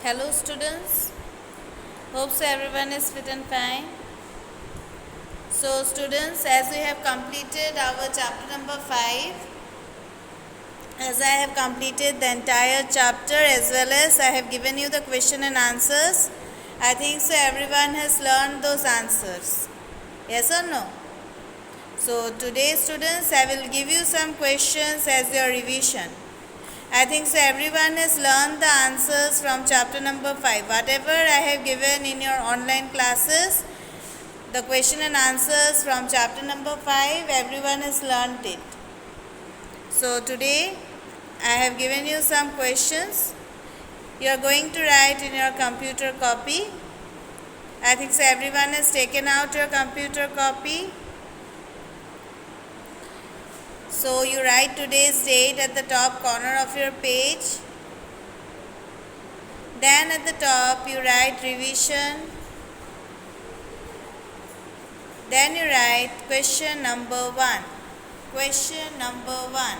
Hello students, hope so everyone is fit and fine. So students, as we have completed our chapter number 5, as I have completed the entire chapter as well as I have given you the question and answers, I think so everyone has learned those answers. Yes or no? So today students, I will give you some questions as your revision. I think so everyone has learned the answers from chapter number 5. Whatever I have given in your online classes, the question and answers from chapter number 5, everyone has learned it. So today I have given you some questions. You are going to write in your computer copy. I think so everyone has taken out your computer copy. So you write today's date at the top corner of your page. Then at the top you write revision. Then you write question number 1. Question number 1.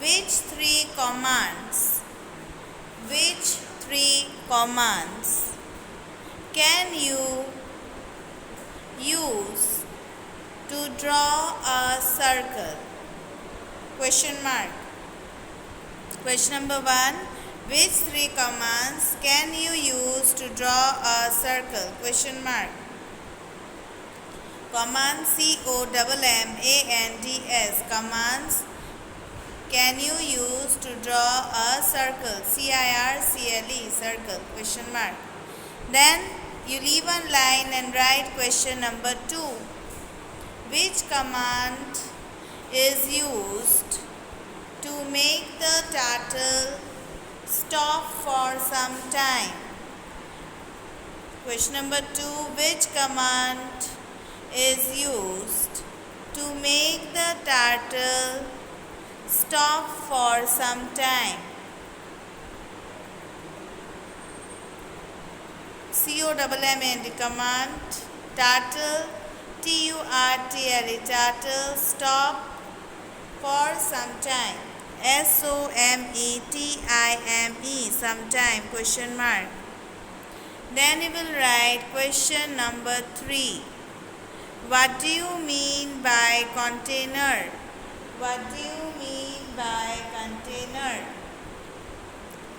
Which three commands can you use to draw a circle? Question mark. Question number 1. Which three commands can you use to draw a circle? Question mark. Command COMMANDS. Commands can you use to draw a circle? CIRCLE. Circle. Question mark. Then you leave one line and write question number 2. Which command is used to make the turtle stop for some time? Question number 2. Which command is used to make the turtle stop for some time? COMMAND command. Turtle, TURTLE, turtle, stop for some time. SOMETIME, sometime, question mark. Then you will write question number 3. What do you mean by container? What do you mean by container?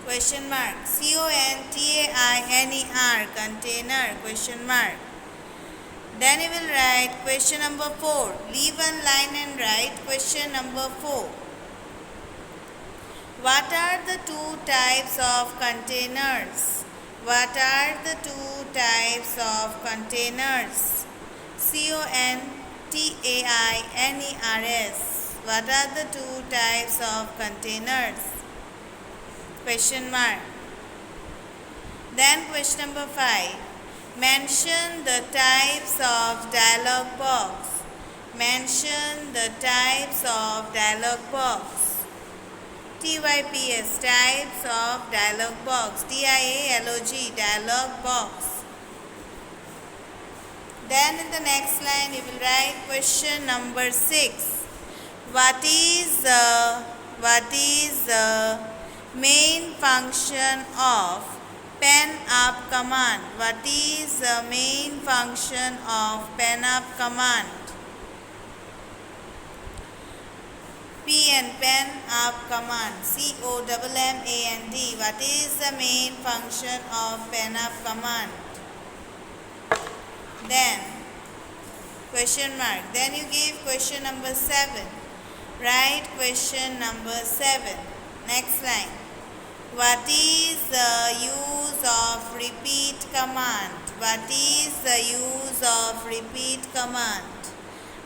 Question mark. CONTAINER, container, question mark. Then you will write question number 4. Leave one line and write question number 4. What are the two types of containers? What are the two types of containers? CONTAINERS. What are the two types of containers? Question mark. Then question number 5. Mention the types of dialog box. Mention the types of dialog box. TYPS, types of dialog box. DIALOG, dialog box. Then in the next line you will write question number 6. What is the main function of pen up command? What is the main function of pen up command? PN, pen up command. COMMAND. What is the main function of pen up command? Then question mark. Then you give question number 7. Write question number 7. Next line. What is the use of repeat command? What is the use of repeat command?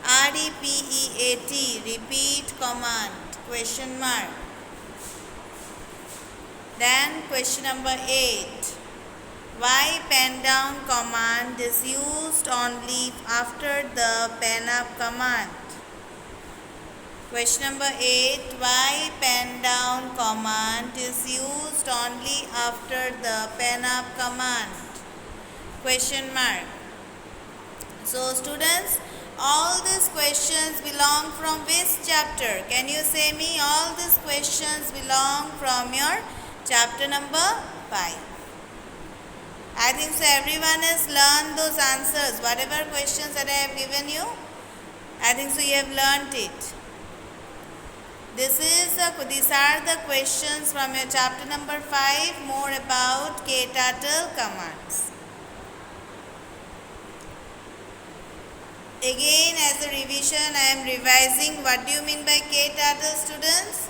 REPEAT, repeat command, question mark. Then question number 8. Why pen down command is used only after the pen up command? Question number 8. Why pen down command is used only after the pen up command? Question mark. So students, all these questions belong from which chapter? Can you say me? All these questions belong from your chapter number 5. I think so everyone has learned those answers. Whatever questions that I have given you, I think so you have learnt it. These are the questions from your chapter number 5, more about KTurtle commands. Again, as a revision, I am revising what do you mean by KTurtle, students?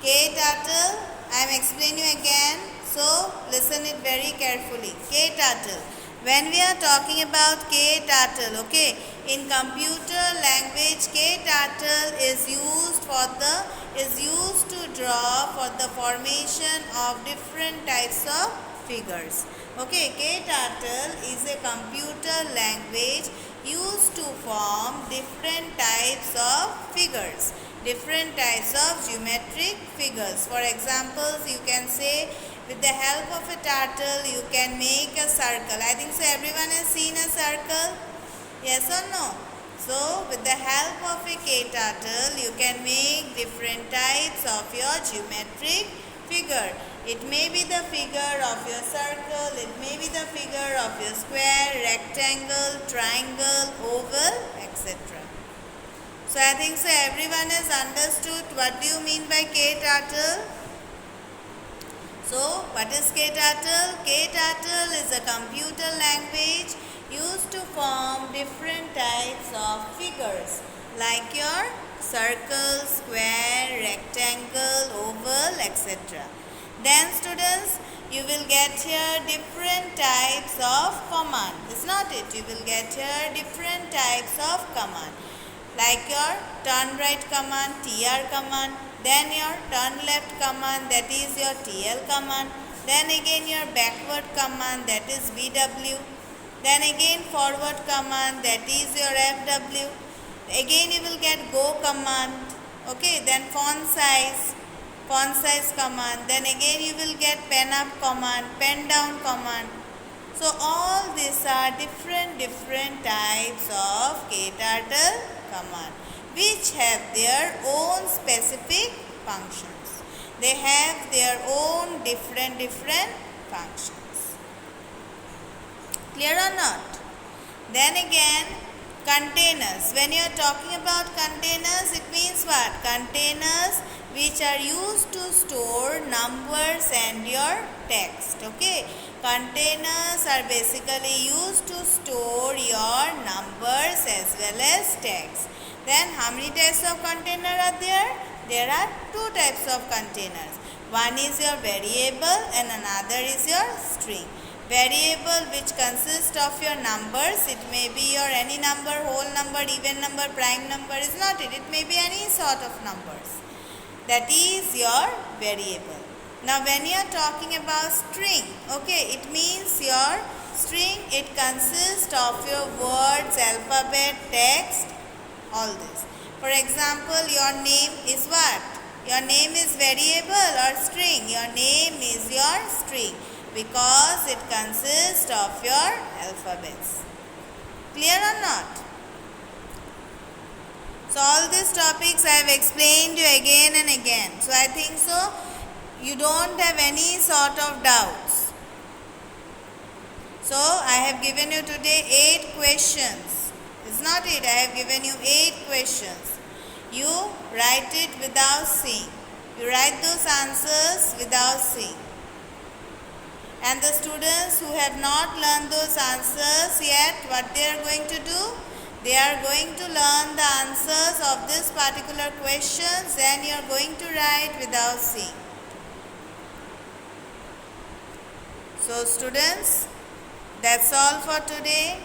KTurtle, I am explaining you again, so listen it very carefully. KTurtle. When we are talking about KTurtle, okay, in computer language, KTurtle is used to draw for the formation of different types of figures. Okay, KTurtle is a computer language used to form different types of figures, different types of geometric figures. For examples, you can say with the help of a turtle you can make a circle. I think so everyone has seen a circle, yes or no? So with the help of a KTurtle you can make different types of your geometric figure. It may be the figure of your circle, it may be the figure of your square, rectangle, triangle, oval, etc. So I think so everyone has understood what do you mean by KTurtle. So what is KTurtle? KTurtle is a computer language used to form different types of figures like your circle, square, rectangle, oval, etc. Then students, you will get here different types of command. Is not it? You will get here different types of command. Like your turn right command, TR command. Then your turn left command, that is your TL command. Then again your backward command, that is BW. Then again forward command, that is your FW. Again you will get go command. Okay, then font size command. Then again you will get pen up command, pen down command. So all these are different types of KTurtle command which have their own specific functions. They have their own different functions. Clear or not? Then again, containers. When you are talking about containers, it means what? Containers which are used to store numbers and your text. Okay, containers are basically used to store your numbers as well as text. Then how many types of container are there? There are two types of containers. One is your variable and another is your string. Variable, which consists of your numbers. It may be your any number, whole number, even number, prime number, is not it. It may be any sort of numbers. That is your variable. Now when you are talking about string, okay, it means your string, it consists of your words, alphabet, text, all this. For example, your name is what? Your name is variable or string? Your name is your string because it consists of your alphabets. Clear or not? So all these topics I have explained you again and again. So I think so you don't have any sort of doubts. So I have given you today 8 questions. Is not it? I have given you 8 questions. You write it without seeing. You write those answers without seeing. And the students who have not learned those answers yet, what they are going to do? They are going to learn the answers of this particular questions, then you are going to write without seeing. So students, that's all for today.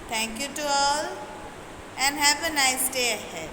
Thank you to all and have a nice day ahead.